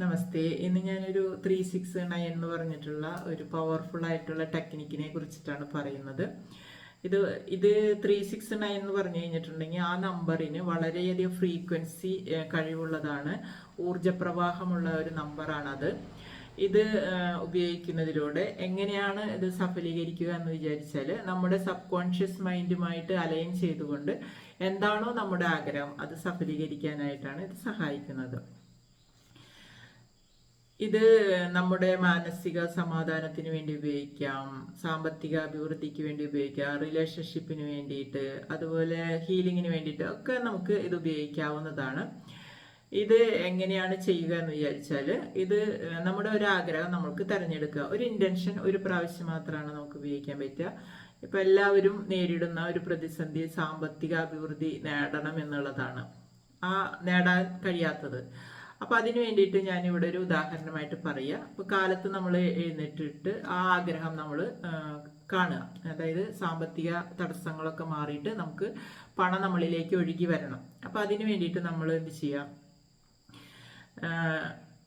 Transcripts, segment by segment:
നമസ്തേ. ഇന്ന് ഞാനൊരു 369 എന്ന് പറഞ്ഞിട്ടുള്ള ഒരു പവർഫുൾ ആയിട്ടുള്ള ടെക്നിക്കിനെ കുറിച്ചിട്ടാണ് പറയുന്നത്. ഇത് ഇത് 369 എന്ന് പറഞ്ഞു കഴിഞ്ഞിട്ടുണ്ടെങ്കിൽ ആ നമ്പറിന് വളരെയധികം ഫ്രീക്വൻസി കഴിവുള്ളതാണ്, ഊർജപ്രവാഹമുള്ള ഒരു നമ്പറാണത്. ഇത് ഉപയോഗിക്കുന്നതിലൂടെ എങ്ങനെയാണ് ഇത് സഫലീകരിക്കുക എന്ന് വിചാരിച്ചാൽ, നമ്മുടെ സബ് കോൺഷ്യസ് മൈൻഡുമായിട്ട് അലൈൻ ചെയ്തുകൊണ്ട് എന്താണോ നമ്മുടെ ആഗ്രഹം അത് സഫലീകരിക്കാനായിട്ടാണ് ഇത് സഹായിക്കുന്നത്. ഇത് നമ്മുടെ മാനസിക സമാധാനത്തിന് വേണ്ടി ഉപയോഗിക്കാം, സാമ്പത്തിക അഭിവൃദ്ധിക്ക് വേണ്ടി ഉപയോഗിക്കാം, റിലേഷൻഷിപ്പിന് വേണ്ടിയിട്ട്, അതുപോലെ ഹീലിങ്ങിന് വേണ്ടിയിട്ട് ഒക്കെ നമുക്ക് ഇത് ഉപയോഗിക്കാവുന്നതാണ്. ഇത് എങ്ങനെയാണ് ചെയ്യുക എന്ന് വിചാരിച്ചാൽ, ഇത് നമ്മുടെ ഒരു ആഗ്രഹം നമുക്ക് തിരഞ്ഞെടുക്കുക. ഒരു ഇൻറ്റൻഷൻ ഒരു പ്രാവശ്യം മാത്രമാണ് നമുക്ക് ഉപയോഗിക്കാൻ പറ്റുക. ഇപ്പം എല്ലാവരും നേരിടുന്ന ഒരു പ്രതിസന്ധി സാമ്പത്തിക അഭിവൃദ്ധി നേടണം എന്നുള്ളതാണ്, ആ നേടാൻ കഴിയാത്തത്. അപ്പം അതിന് വേണ്ടിയിട്ട് ഞാനിവിടെ ഒരു ഉദാഹരണമായിട്ട് പറയുക. ഇപ്പോൾ കാലത്ത് നമ്മൾ എഴുന്നേറ്റിട്ട് ആ ആഗ്രഹം നമ്മൾ കാണുക, അതായത് സാമ്പത്തിക തടസ്സങ്ങളൊക്കെ മാറിയിട്ട് നമുക്ക് പണം നമ്മളിലേക്ക് ഒഴുകി വരണം. അപ്പം അതിന് വേണ്ടിയിട്ട് നമ്മൾ എന്ത് ചെയ്യുക,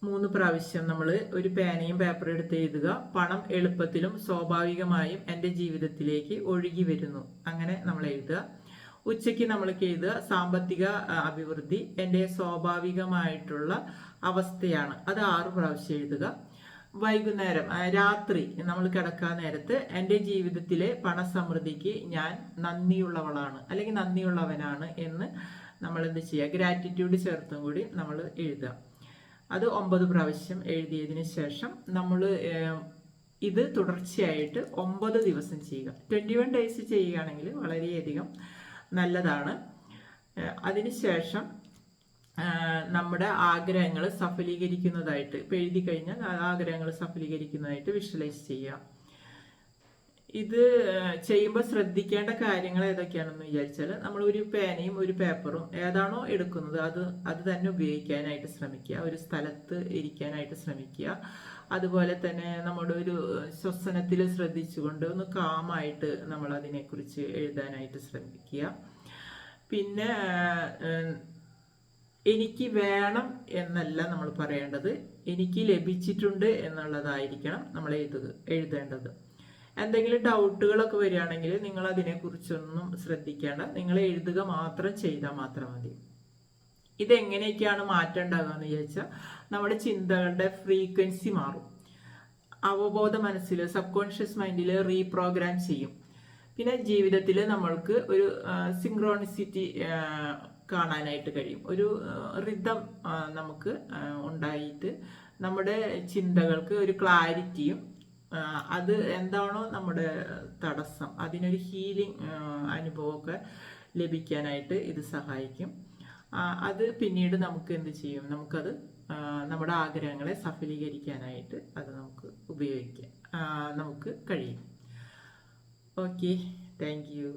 3 പ്രാവശ്യം നമ്മൾ ഒരു പേനയും പേപ്പറും എടുത്ത് എഴുതുക. പണം എളുപ്പത്തിലും സ്വാഭാവികമായും എൻ്റെ ജീവിതത്തിലേക്ക് ഒഴുകി വരുന്നു, അങ്ങനെ നമ്മൾ എഴുതുക. ഉച്ചയ്ക്ക് നമ്മൾക്ക് എഴുതുക, സാമ്പത്തിക അഭിവൃദ്ധി എൻ്റെ സ്വാഭാവികമായിട്ടുള്ള അവസ്ഥയാണ്, അത് 6 പ്രാവശ്യം എഴുതുക. വൈകുന്നേരം രാത്രി നമ്മൾ കിടക്കാൻ നേരത്ത് എൻ്റെ ജീവിതത്തിലെ പണസമൃദ്ധിക്ക് ഞാൻ നന്ദിയുള്ളവളാണ് അല്ലെങ്കിൽ നന്ദിയുള്ളവനാണ് എന്ന് നമ്മൾ എന്ത് ചെയ്യുക, ഗ്രാറ്റിറ്റ്യൂഡ് ചേർത്തും കൂടി നമ്മൾ എഴുതുക. അത് 9 പ്രാവശ്യം എഴുതിയതിന് ശേഷം നമ്മൾ ഇത് തുടർച്ചയായിട്ട് 9 ദിവസം ചെയ്യുക. 21 ഡേയ്സ് ചെയ്യുകയാണെങ്കിൽ വളരെയധികം നല്ലതാണ്. അതിനുശേഷം നമ്മുടെ ആഗ്രഹങ്ങൾ സഫലീകരിക്കുന്നതായിട്ട്, ഇപ്പം എഴുതി കഴിഞ്ഞാൽ ആഗ്രഹങ്ങൾ സഫലീകരിക്കുന്നതായിട്ട് വിഷ്വലൈസ് ചെയ്യുക. ഇത് ചെയ്യുമ്പോൾ ശ്രദ്ധിക്കേണ്ട കാര്യങ്ങൾ ഏതൊക്കെയാണെന്ന് വിചാരിച്ചാൽ, നമ്മൾ ഒരു പേനയും ഒരു പേപ്പറും ഏതാണോ എടുക്കുന്നത് അത് തന്നെ ഉപയോഗിക്കാനായിട്ട് ശ്രമിക്കുക. ഒരു സ്ഥലത്ത് ഇരിക്കാനായിട്ട് ശ്രമിക്കുക. അതുപോലെ തന്നെ നമ്മുടെ ഒരു ശ്വസനത്തിൽ ശ്രദ്ധിച്ചുകൊണ്ട് ഒന്ന് കാമായിട്ട് നമ്മൾ അതിനെക്കുറിച്ച് എഴുതാനായിട്ട് ശ്രമിക്കുക. പിന്നെ എനിക്ക് വേണം എന്നല്ല നമ്മൾ പറയേണ്ടത്, എനിക്ക് ലഭിച്ചിട്ടുണ്ട് എന്നുള്ളതായിരിക്കണം നമ്മൾ എഴുതേണ്ടത്. എന്തെങ്കിലും ഡൗട്ടുകളൊക്കെ വരികയാണെങ്കിൽ നിങ്ങൾ അതിനെക്കുറിച്ചൊന്നും ശ്രദ്ധിക്കേണ്ട, നിങ്ങൾ എഴുതുക മാത്രം ചെയ്താൽ മാത്രം മതി. ഇതെങ്ങനെയൊക്കെയാണ് മാറ്റം ഉണ്ടാകുക എന്ന് ചോദിച്ചാൽ, നമ്മുടെ ചിന്തകളുടെ ഫ്രീക്വൻസി മാറും, അവബോധ മനസ്സിൽ സബ് കോൺഷ്യസ് മൈൻഡിൽ റീപ്രോഗ്രാം ചെയ്യും. പിന്നെ ജീവിതത്തിൽ നമ്മൾക്ക് ഒരു സിങ്ക്രോണിസിറ്റി കാണാനായിട്ട് കഴിയും, ഒരു റിതം നമുക്ക് ഉണ്ടായിട്ട് നമ്മുടെ ചിന്തകൾക്ക് ഒരു ക്ലാരിറ്റിയും, അത് എന്താണോ നമ്മുടെ തടസ്സം അതിനൊരു ഹീലിംഗ് അനുഭവമൊക്കെ ലഭിക്കാനായിട്ട് ഇത് സഹായിക്കും. അത് പിന്നീട് നമുക്ക് എന്ത് ചെയ്യും, നമുക്കത് നമ്മുടെ ആഗ്രഹങ്ങളെ സഫലീകരിക്കാനായിട്ട് അത് നമുക്ക് ഉപയോഗിക്കാം, നമുക്ക് കഴിയും. Okay, thank you.